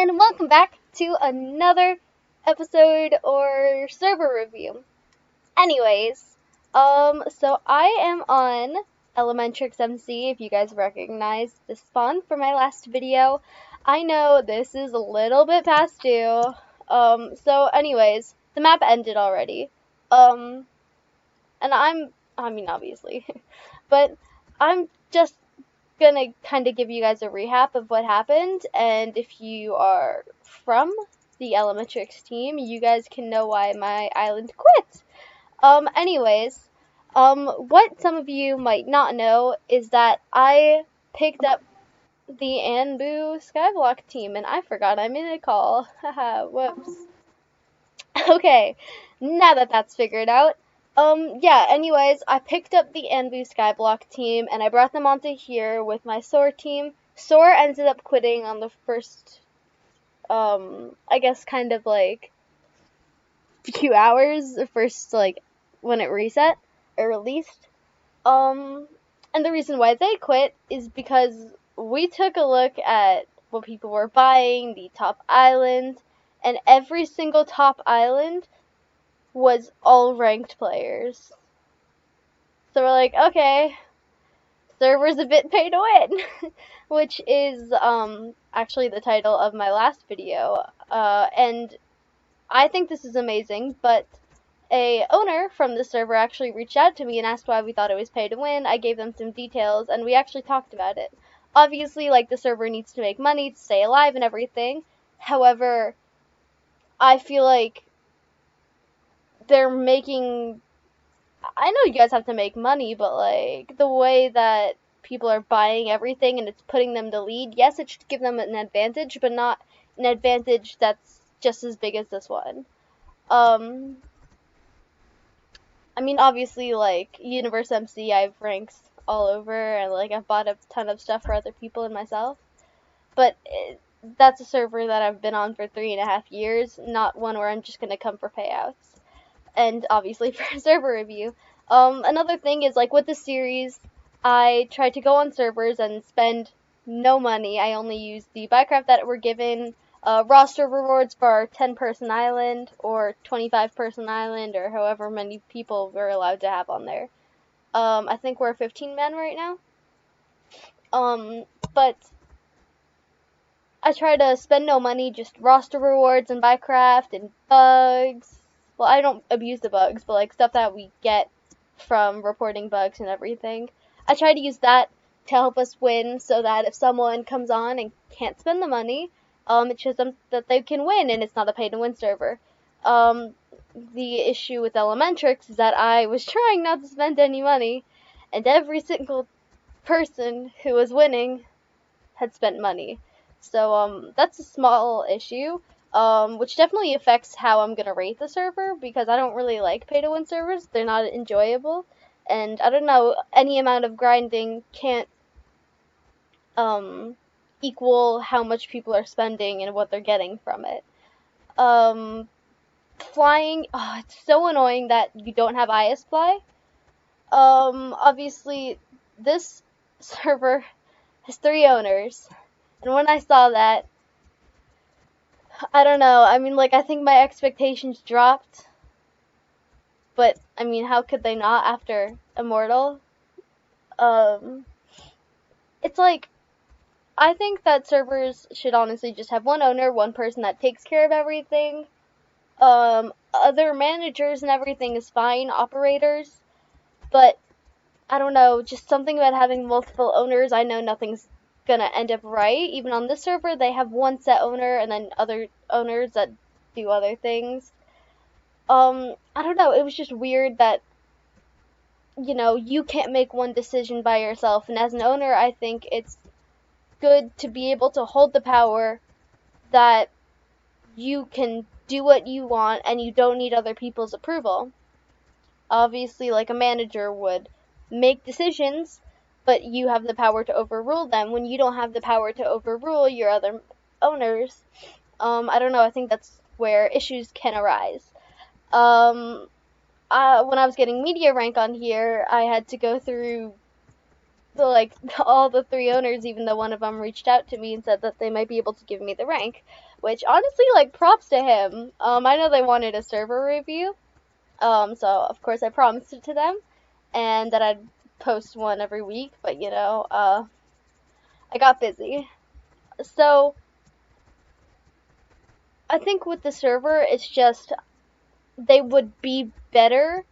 and welcome back to another episode or server review. Anyways, so I am on ElementrixMC, if you guys recognize the spawn from my last video. I know this is a little bit past due. So anyways, the map ended already. And obviously, but I'm just gonna kind of give you guys a recap of what happened, and if you are from the Elementrix team, you guys can know why my island quit. What some of you might not know is that I picked up the Anbu Skyblock team, and I forgot I'm in a call. Haha, whoops. Okay, now that that's figured out, anyways, I picked up the Anbu Skyblock team, and I brought them onto here with my Soar team. Soar ended up quitting on the first, I guess kind of like few hours, the first, like, when it reset, or released. And the reason why they quit is because we took a look at what people were buying, the top island, and every single top island was all ranked players. So we're like, okay, server's a bit pay to win, which is actually the title of my last video. And I think this is amazing, but a owner from the server actually reached out to me and asked why we thought it was pay to win. I gave them some details, and we actually talked about it. Obviously, like, the server needs to make money to stay alive and everything. However, I feel like they're making... I know you guys have to make money, but, like, the way that people are buying everything and it's putting them to lead, yes, it should give them an advantage, but not an advantage that's just as big as this one. Obviously, like, UniverseMC, I have ranks all over, and, like, I've bought a ton of stuff for other people and myself. But that's a server that I've been on for 3.5 years, not one where I'm just gonna come for payouts. And obviously for a server review. Another thing is, like, with the series, I tried to go on servers and spend no money. I only used the buy-craft that were given, roster rewards for our 10-person island, or 25-person island, or however many people we're allowed to have on there. I think we're 15 men right now. But I try to spend no money, just roster rewards and buy-craft and bugs. Well, I don't abuse the bugs, but, like, stuff that we get from reporting bugs and everything. I try to use that to help us win, so that if someone comes on and can't spend the money, it shows them that they can win, and it's not a pay-to-win server. The issue with Elementrix is that I was trying not to spend any money, and every single person who was winning had spent money. So, that's a small issue, which definitely affects how I'm gonna rate the server, because I don't really like pay-to-win servers. They're not enjoyable, and I don't know, any amount of grinding can't, equal how much people are spending and what they're getting from it. Flying, it's so annoying that you don't have IS fly. Obviously, this server has 3 owners, and when I saw that, I don't know, I think my expectations dropped, but, how could they not after Immortal? It's like, I think that servers should honestly just have one owner, one person that takes care of everything. Other managers and everything is fine, operators, but I don't know, just something about having multiple owners. I know nothing's gonna end up right. Even on this server, they have one set owner and then other owners that do other things. I don't know, it was just weird that, you can't make one decision by yourself, and as an owner, I think it's good to be able to hold the power that you can do what you want and you don't need other people's approval. Obviously, like, a manager would make decisions, but you have the power to overrule them when you don't have the power to overrule your other owners. I don't know, I think that's where issues can arise. When I was getting media rank on here, I had to go through like all the 3 owners, even though one of them reached out to me and said that they might be able to give me the rank, which honestly, like, props to him. I know they wanted a server review, so of course I promised it to them, and that I'd post one every week, but you know, I got busy. So I think with the server, it's just they would be better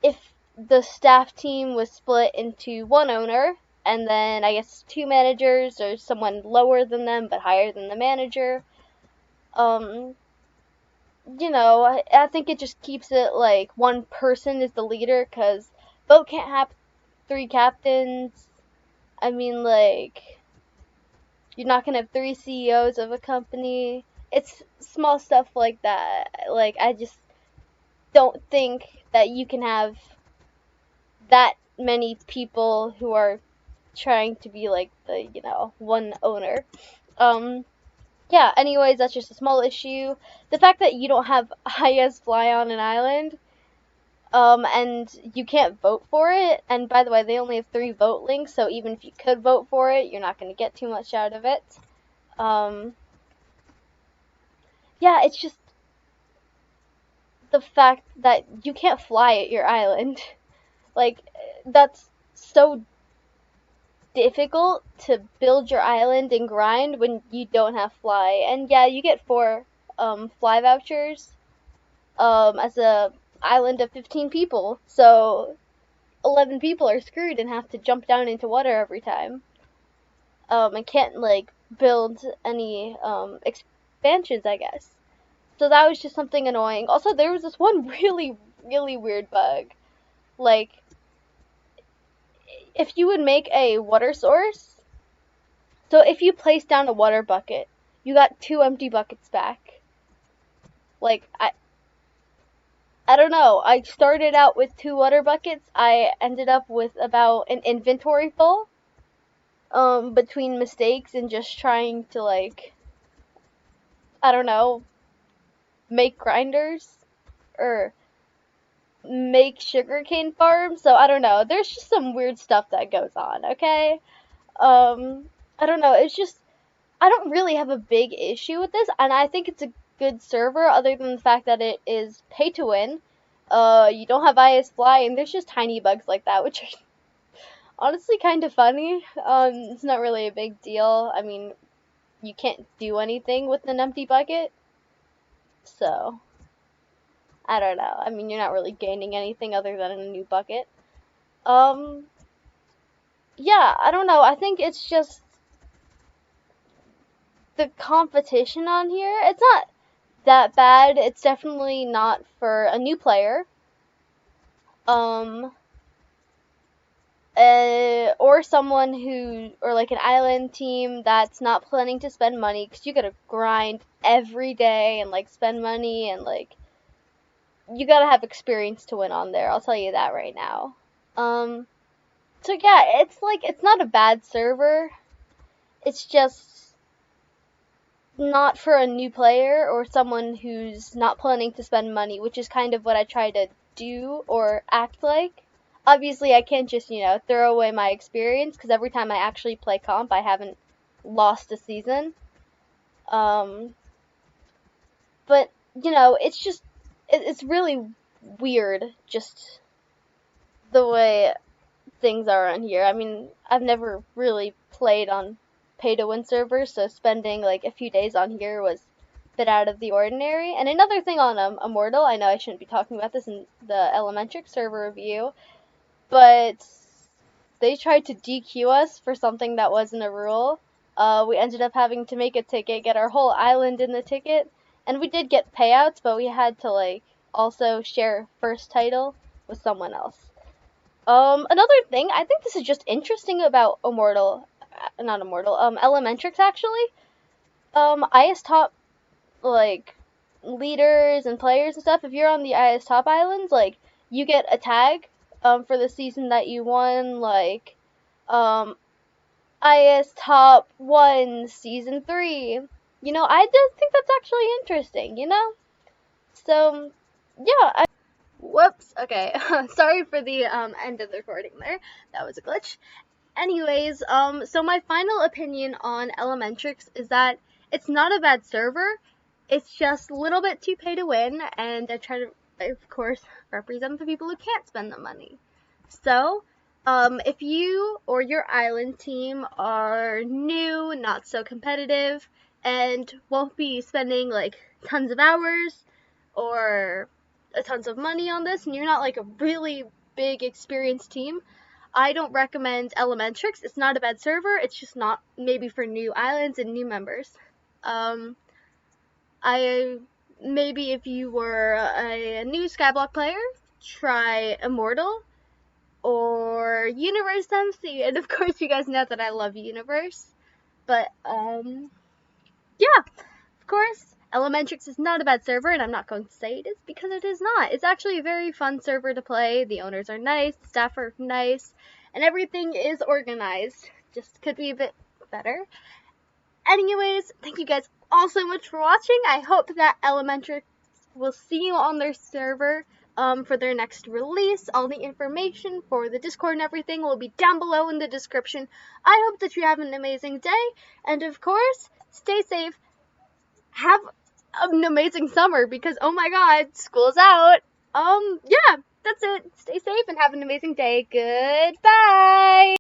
if the staff team was split into 1 owner and then I guess 2 managers or someone lower than them but higher than the manager. You know, I think it just keeps it like 1 person is the leader, because boat can't have 3 captains. I mean, like, you're not gonna have 3 CEOs of a company. It's small stuff like that. Like, I just don't think that you can have that many people who are trying to be like the, you know, 1 owner. Yeah, anyways, that's just a small issue. The fact that you don't have IS fly on an island, and you can't vote for it, and by the way, they only have 3 vote links, so even if you could vote for it, you're not going to get too much out of it. Yeah, it's just the fact that you can't fly at your island. Like, that's so difficult to build your island and grind when you don't have fly. And yeah, you get 4 fly vouchers as a island of 15 people, so 11 people are screwed and have to jump down into water every time. And can't like build any expansions, I guess. So that was just something annoying. Also, there was this one really, really weird bug. Like, if you would make a water source, so if you place down a water bucket, you got 2 empty buckets back. Like, I don't know. I started out with 2 water buckets. I ended up with about an inventory full, between mistakes and just trying to, like, I don't know, make grinders or make sugarcane farms. So I don't know. There's just some weird stuff that goes on, okay? I don't know. It's just, I don't really have a big issue with this, and I think it's a good server other than the fact that it is pay to win. You don't have IS fly, and there's just tiny bugs like that, which are honestly kind of funny. It's not really a big deal. I mean, you can't do anything with an empty bucket, so I don't know. I mean, you're not really gaining anything other than a new bucket. Yeah, I don't know. I think it's just the competition on here. It's not that bad. It's definitely not for a new player. Or someone who, or like an island team that's not planning to spend money, because you gotta grind every day and like spend money, and like you gotta have experience to win on there. I'll tell you that right now. So yeah, it's like, it's not a bad server. It's just not for a new player or someone who's not planning to spend money, which is kind of what I try to do or act like. Obviously, I can't just, you know, throw away my experience, because every time I actually play comp, I haven't lost a season. But, you know, it's just, it's really weird, just the way things are on here. I mean, I've never really played on pay-to-win servers, so spending, like, a few days on here was a bit out of the ordinary. And another thing on Immortal, I know I shouldn't be talking about this in the Elementrix server review, but they tried to DQ us for something that wasn't a rule. We ended up having to make a ticket, get our whole island in the ticket, and we did get payouts, but we had to, like, also share first title with someone else. Another thing, I think this is just interesting about Elementrix, actually. IS top, like, leaders and players and stuff, if you're on the IS top islands, like, you get a tag for the season that you won, like, IS Top 1 Season 3. You know, I just think that's actually interesting, you know? So, yeah, whoops, okay, sorry for the end of the recording there, that was a glitch. Anyways, so my final opinion on Elementrix is that it's not a bad server. It's just a little bit too pay to win, and I try to, of course, represent the people who can't spend the money. So, if you or your island team are new, not so competitive, and won't be spending like tons of hours or tons of money on this, and you're not like a really big experienced team, I don't recommend Elementrix. It's not a bad server. It's just not maybe for new islands and new members. Maybe if you were a new Skyblock player, try Immortal or MC. And of course, you guys know that I love Universe. But yeah, of course, Elementrix is not a bad server, and I'm not going to say it is because it is not. It's actually a very fun server to play. The owners are nice, the staff are nice, and everything is organized. Just could be a bit better. Anyways, thank you guys all so much for watching. I hope that Elementrix will see you on their server for their next release. All the information for the Discord and everything will be down below in the description. I hope that you have an amazing day, and of course, stay safe. Have an amazing summer because, oh my god, school's out. Yeah, that's it. Stay safe and have an amazing day. Goodbye.